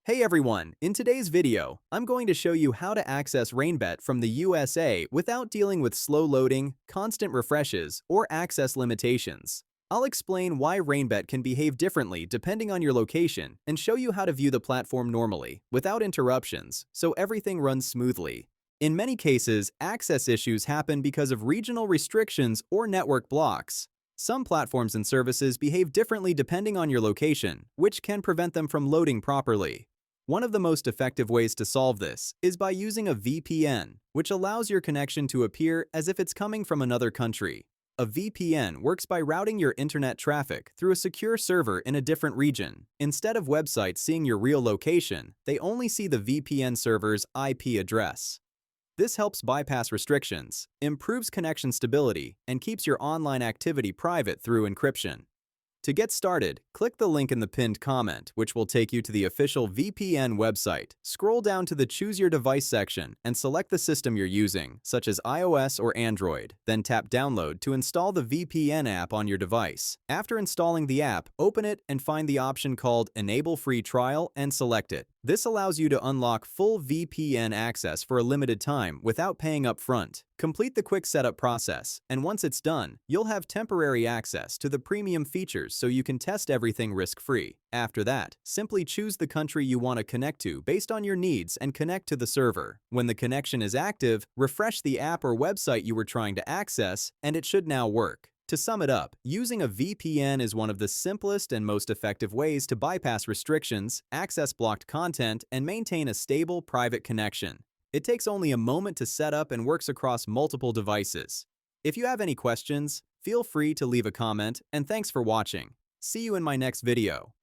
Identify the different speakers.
Speaker 1: Hey everyone, in today's video, I'm going to show you how to access Rainbet from the USA without dealing with slow loading, constant refreshes, or access limitations. I'll explain why Rainbet can behave differently depending on your location and show you how to view the platform normally, without interruptions, so everything runs smoothly. In many cases, access issues happen because of regional restrictions or network blocks. Some platforms and services behave differently depending on your location, which can prevent them from loading properly. One of the most effective ways to solve this is by using a VPN, which allows your connection to appear as if it's coming from another country. A VPN works by routing your internet traffic through a secure server in a different region. Instead of websites seeing your real location, they only see the VPN server's IP address. This helps bypass restrictions, improves connection stability, and keeps your online activity private through encryption. To get started, click the link in the pinned comment, which will take you to the official VPN website. Scroll down to the Choose Your Device section and select the system you're using, such as iOS or Android. Then tap Download to install the VPN app on your device. After installing the app, open it and find the option called Enable Free Trial and select it. This allows you to unlock full VPN access for a limited time without paying up front. Complete the quick setup process, and once it's done, you'll have temporary access to the premium features so you can test everything risk-free. After that, simply choose the country you want to connect to based on your needs and connect to the server. When the connection is active, refresh the app or website you were trying to access, and it should now work. To sum it up, using a VPN is one of the simplest and most effective ways to bypass restrictions, access blocked content, and maintain a stable, private connection. It takes only a moment to set up and works across multiple devices. If you have any questions, feel free to leave a comment, and thanks for watching. See you in my next video.